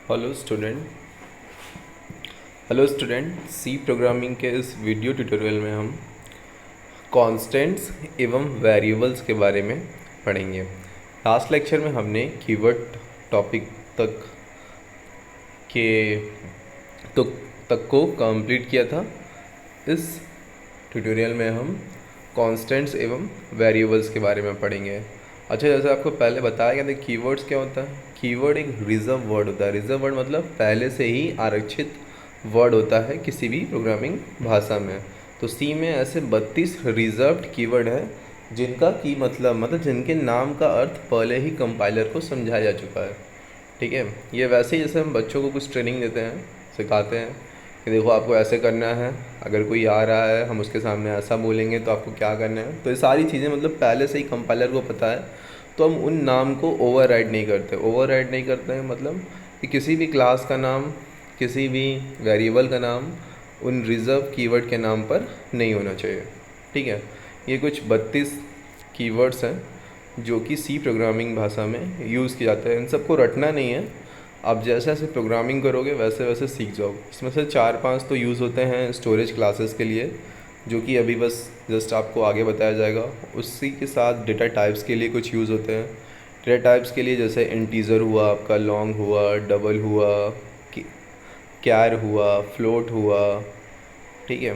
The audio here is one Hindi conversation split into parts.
Hello student hello student C programming के इस वीडियो ट्यूटोरियल में हम कॉन्स्टेंट्स एवं वेरिएबल्स के बारे में पढ़ेंगे। लास्ट लेक्चर में हमने कीवर्ड टॉपिक तक के तो तक को कंप्लीट किया था। इस ट्यूटोरियल में हम कॉन्स्टेंट्स एवं वेरिएबल्स के बारे में पढ़ेंगे। अच्छा, जैसे आपको पहले बताया गया था कीवर्ड्स क्या होता है। कीवर्ड एक रिजर्व वर्ड होता है। रिजर्व वर्ड मतलब पहले से ही आरक्षित वर्ड होता है किसी भी प्रोग्रामिंग भाषा में। तो सी में ऐसे 32 रिजर्व्ड कीवर्ड है जिनका की मतलब जिनके नाम का अर्थ पहले ही कंपाइलर को समझाया जा चुका है। ठीक है, ये वैसे ही जैसे हम बच्चों को कुछ ट्रेनिंग देते हैं, सिखाते हैं कि देखो आपको ऐसे करना है, अगर कोई आ रहा है हम उसके सामने ऐसा बोलेंगे तो आपको क्या करना है। तो ये सारी चीज़ें पहले से ही कंपाइलर को पता है, तो हम उन नाम को ओवरराइड नहीं करते। ओवरराइड नहीं करते हैं मतलब कि किसी भी क्लास का नाम, किसी भी वेरिएबल का नाम उन रिज़र्व कीवर्ड के नाम पर नहीं होना चाहिए। ठीक है, ये कुछ 32 कीवर्ड्स हैं जो कि सी प्रोग्रामिंग भाषा में यूज़ किए जाते हैं। इन सबको रटना नहीं है, आप जैसे जैसे प्रोग्रामिंग करोगे वैसे वैसे सीख जाओ। इसमें से 4-5 तो यूज़ होते हैं स्टोरेज क्लासेस के लिए, जो कि अभी बस जस्ट आपको आगे बताया जाएगा। उसी के साथ डेटा टाइप्स के लिए कुछ यूज़ होते हैं। डेटा टाइप्स के लिए जैसे इंटीजर हुआ, आपका लॉन्ग हुआ, डबल हुआ, कैर हुआ, फ्लोट हुआ। ठीक है,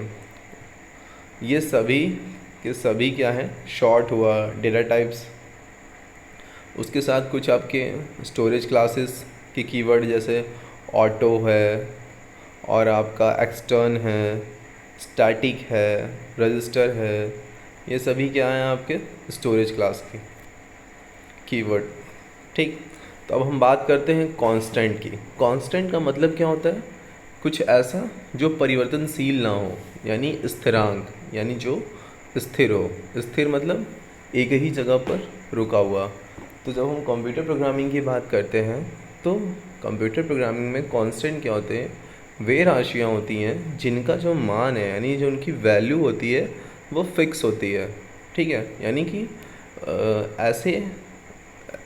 ये सभी के सभी क्या हैं, शॉर्ट हुआ, डेटा टाइप्स। उसके साथ कुछ आपके स्टोरेज क्लासेस के कीवर्ड जैसे ऑटो है, और आपका एक्सटर्न है, स्टैटिक है, रजिस्टर है। ये सभी क्या हैं आपके स्टोरेज क्लास के कीवर्ड। ठीक, तो अब हम बात करते हैं कांस्टेंट की। कांस्टेंट का मतलब क्या होता है, कुछ ऐसा जो परिवर्तनशील ना हो, यानी स्थिरांक, यानी जो स्थिर हो। स्थिर मतलब एक ही जगह पर रुका हुआ। तो जब हम कंप्यूटर प्रोग्रामिंग की बात करते हैं तो कंप्यूटर प्रोग्रामिंग में कांस्टेंट क्या होते हैं, वे राशियाँ होती हैं जिनका जो मान है, यानी जो उनकी वैल्यू होती है वो फिक्स होती है। ठीक है, यानी कि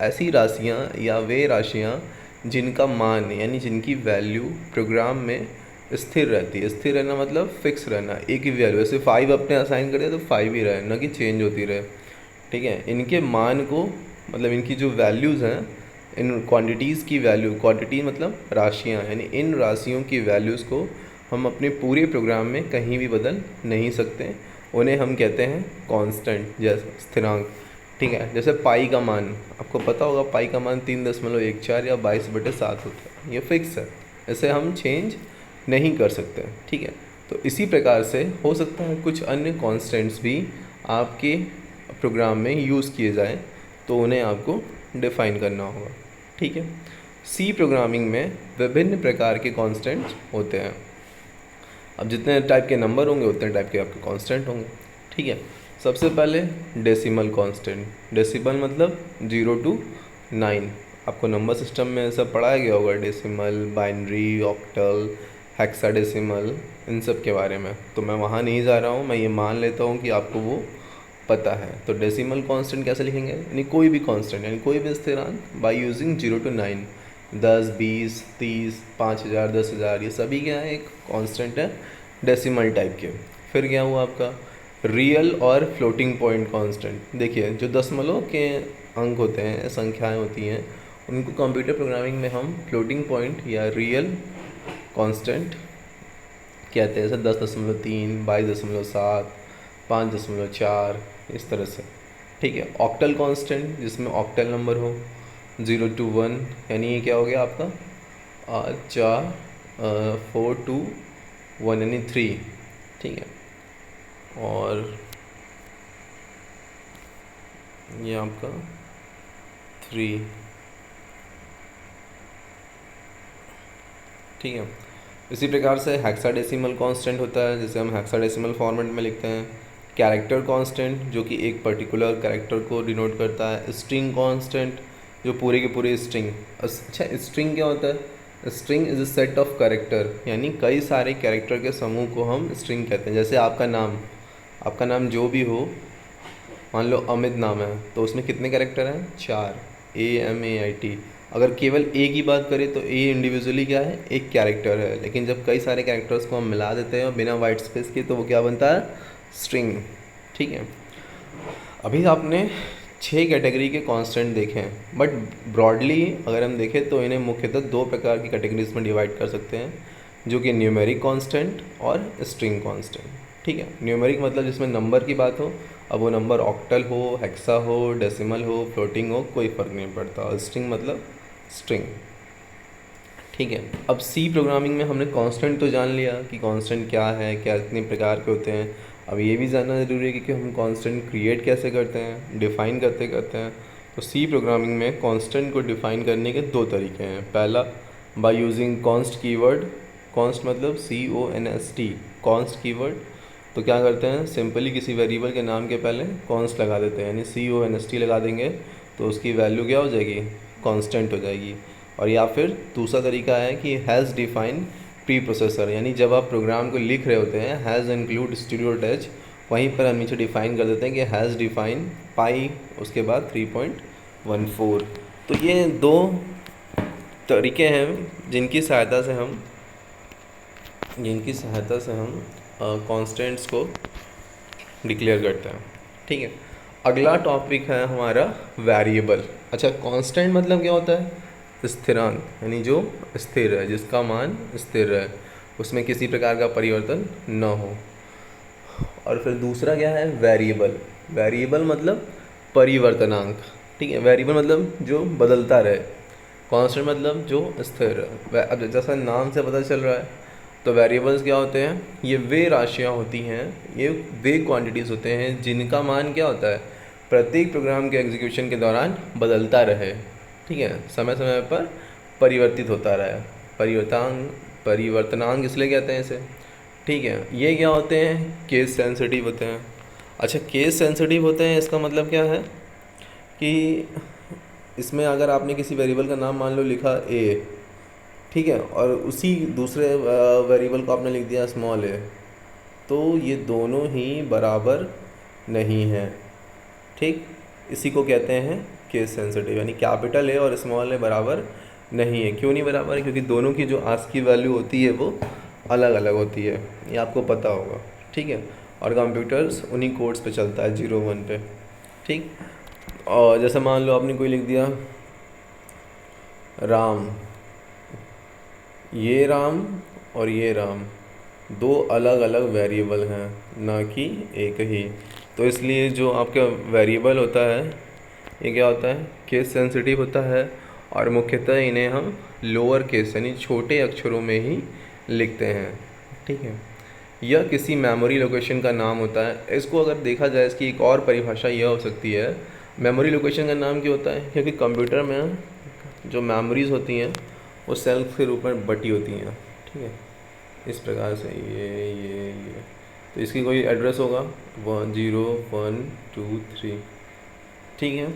ऐसी राशियाँ या वे राशियाँ जिनका मान यानी जिनकी वैल्यू प्रोग्राम में स्थिर रहती है। स्थिर रहना मतलब फिक्स रहना, एक ही वैल्यू। जैसे 5 अपने असाइन कर दिया तो 5 ही रहे, ना कि चेंज होती रहे। ठीक है, इनके मान को इनकी जो वैल्यूज़ हैं, इन क्वांटिटीज़ की वैल्यू, क्वांटिटी मतलब राशियाँ, यानी इन राशियों की वैल्यूज़ को हम अपने पूरे प्रोग्राम में कहीं भी बदल नहीं सकते। उन्हें हम कहते हैं कांस्टेंट, जैसे स्थिरांक। ठीक है, जैसे पाई का मान आपको पता होगा, पाई का मान 3.14 या 22/7 होता है। ये फिक्स है, इसे हम चेंज नहीं कर सकते। ठीक है, तो इसी प्रकार से हो सकता है कुछ अन्य कांस्टेंट्स भी आपके प्रोग्राम में यूज़ किए जाएं, तो उन्हें आपको डिफ़ाइन करना होगा। ठीक है, सी प्रोग्रामिंग में विभिन्न प्रकार के कांस्टेंट्स होते हैं। अब जितने टाइप के नंबर होंगे उतने टाइप के आपके कांस्टेंट होंगे। ठीक है, सबसे पहले डेसिमल कांस्टेंट। डेसिमल मतलब 0 to 9। आपको नंबर सिस्टम में सब पढ़ाया गया होगा, डेसिमल, बाइनरी, ऑक्टल, हेक्साडेसिमल, इन सब के बारे में। तो मैं वहाँ नहीं जा रहा हूँ, मैं ये मान लेता हूँ कि आपको वो पता है। तो डेसिमल कांस्टेंट कैसे लिखेंगे, यानी कोई भी कांस्टेंट, यानी कोई भी स्थिरांक बाय यूजिंग 0 to 9। 10, 20, 30, 5000, 10,000, ये सभी क्या है, एक कांस्टेंट है डेसिमल टाइप के। फिर क्या हुआ आपका रियल और फ्लोटिंग पॉइंट कांस्टेंट। देखिए, जो दशमलव के अंक होते हैं, संख्याएं होती हैं, उनको कंप्यूटर प्रोग्रामिंग में हम फ्लोटिंग पॉइंट या रियल कांस्टेंट कहते हैं। जैसे 10.3, 22.7, 5.4, इस तरह से। ठीक है, ऑक्टल कांस्टेंट जिसमें ऑक्टल नंबर हो, 0 to 1, यानी ये क्या हो गया आपका 4, 4 to 1 यानी 3। ठीक है, और ये आपका 3। ठीक है, इसी प्रकार से हेक्साडेसिमल कांस्टेंट होता है, जिसे हम हेक्साडेसिमल फॉर्मेट में लिखते हैं। कैरेक्टर कांस्टेंट जो कि एक पर्टिकुलर कैरेक्टर को डिनोट करता है। स्ट्रिंग कांस्टेंट जो पूरे के पूरे स्ट्रिंग। अच्छा, स्ट्रिंग क्या होता है, string is a set of character, यानी कई सारे कैरेक्टर के समूह को हम स्ट्रिंग कहते हैं। जैसे आपका नाम जो भी हो, मान लो अमित नाम है, तो उसमें कितने कैरेक्टर हैं, 4, AMAIT। अगर केवल ए की बात करें तो ए इंडिविजुअली क्या है, एक कैरेक्टर है, लेकिन जब कई सारे कैरेक्टर्स को हम मिला देते हैं और बिना वाइट स्पेस के, तो वो क्या बनता है, स्ट्रिंग। ठीक है, अभी आपने 6 कैटेगरी के कांस्टेंट देखे हैं, बट ब्रॉडली अगर हम देखें तो इन्हें मुख्यतः 2 प्रकार की कैटेगरीज में डिवाइड कर सकते हैं, जो कि न्यूमेरिक कांस्टेंट और स्ट्रिंग कांस्टेंट। ठीक है, न्यूमेरिक मतलब जिसमें नंबर की बात हो, अब वो नंबर ऑक्टल हो, हेक्सा हो, डेसिमल हो, फ्लोटिंग हो, कोई फ़र्क नहीं पड़ता। और स्ट्रिंग मतलब स्ट्रिंग। ठीक है, अब सी प्रोग्रामिंग में हमने कांस्टेंट तो जान लिया कि कांस्टेंट क्या है, क्या कितने प्रकार के होते हैं। अब ये भी जानना ज़रूरी है कि हम कांस्टेंट क्रिएट कैसे करते हैं, डिफ़ाइन करते हैं। तो सी प्रोग्रामिंग में कांस्टेंट को डिफ़ाइन करने के 2 तरीके हैं। पहला, by using const keyword. Const मतलब CONST, कॉन्स्ट कीवर्ड। तो क्या करते हैं, सिंपली किसी वेरिएबल के नाम के पहले कॉन्स्ट लगा देते हैं, यानी CONST लगा देंगे तो उसकी वैल्यू क्या हो जाएगी, कांस्टेंट हो जाएगी। और या फिर दूसरा तरीका है कि हैज़ डिफाइन प्री प्रोसेसर, यानी जब आप प्रोग्राम को लिख रहे होते हैं, हैज़ इंक्लूड स्टूडियो टच, वहीं पर हम नीचे डिफ़ाइन कर देते हैं कि हैज़ डिफाइन पाई, उसके बाद 3.14। तो ये 2 तरीके हैं जिनकी सहायता से हम कांस्टेंट्स को डिक्लेयर करते हैं। ठीक है, अगला टॉपिक है हमारा वेरिएबल। अच्छा, कांस्टेंट मतलब क्या होता है, स्थिरांक, यानी जो स्थिर है, जिसका मान स्थिर है, उसमें किसी प्रकार का परिवर्तन न हो। और फिर दूसरा क्या है, वेरिएबल। वेरिएबल मतलब परिवर्तनांक। ठीक है, वेरिएबल मतलब जो बदलता रहे, कांस्टेंट मतलब जो स्थिर है। अब जैसा नाम से पता चल रहा है, तो वेरिएबल्स क्या होते हैं, ये वे राशियाँ होती हैं, ये वे क्वांटिटीज़ होते हैं जिनका मान क्या होता है, प्रत्येक प्रोग्राम के एग्जीक्यूशन के दौरान बदलता रहे। ठीक है, समय समय पर परिवर्तित होता रहे। परिवर्तनांक इसलिए कहते हैं इसे। ठीक है, ये क्या होते हैं, केस सेंसिटिव होते हैं। अच्छा, केस सेंसिटिव होते हैं, इसका मतलब क्या है कि इसमें अगर आपने किसी वेरिएबल का नाम मान लो लिखा ए, ठीक है, और उसी दूसरे वेरिएबल को आपने लिख दिया स्मॉल ए, तो ये दोनों ही बराबर नहीं हैं। ठीक, इसी को कहते हैं केस सेंसिटिव, यानी कैपिटल ए और स्मॉल ए बराबर नहीं है। क्यों नहीं बराबर है, क्योंकि दोनों की जो आस्की वैल्यू होती है वो अलग अलग होती है, ये आपको पता होगा। ठीक है, और कंप्यूटर्स उन्हीं कोड्स पे चलता है, 0 1 पे। ठीक, और जैसे मान लो आपने कोई लिख दिया राम, ये राम और ये राम 2 अलग अलग वेरिएबल हैं, ना कि एक ही। तो इसलिए जो आपका वेरिएबल होता है, ये क्या होता है, केस सेंसिटिव होता है, और मुख्यतः इन्हें हम लोअर केस यानी छोटे अक्षरों में ही लिखते हैं। ठीक है, यह किसी मेमोरी लोकेशन का नाम होता है। इसको अगर देखा जाए, इसकी एक और परिभाषा यह हो सकती है, मेमोरी लोकेशन का नाम क्यों होता है, क्योंकि कंप्यूटर में जो मेमोरीज़ होती हैं वो सेल्स के रूप में बटी होती हैं। ठीक है, इस प्रकार से ये तो इसकी कोई एड्रेस होगा 1 0 1 2 3। ठीक है,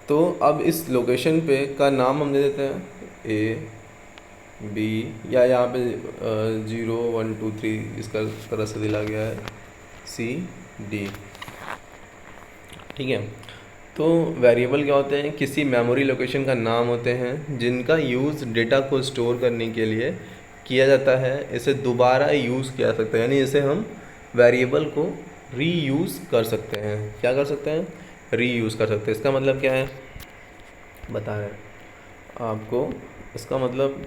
तो अब इस लोकेशन पे का नाम हम दे देते हैं A B, या यहाँ पे 0 1 2 3 इसका तरह से दिला गया है C D। ठीक है, तो वेरिएबल क्या होते हैं, किसी मेमोरी लोकेशन का नाम होते हैं जिनका यूज़ डेटा को स्टोर करने के लिए किया जाता है। इसे दोबारा यूज़ किया जा सकता है, यानी इसे हम वेरिएबल को रीयूज़ कर सकते हैं। क्या कर सकते हैं, रीयूज़ कर सकते हैं। इसका मतलब क्या है, बता रहे हैं आपको। इसका मतलब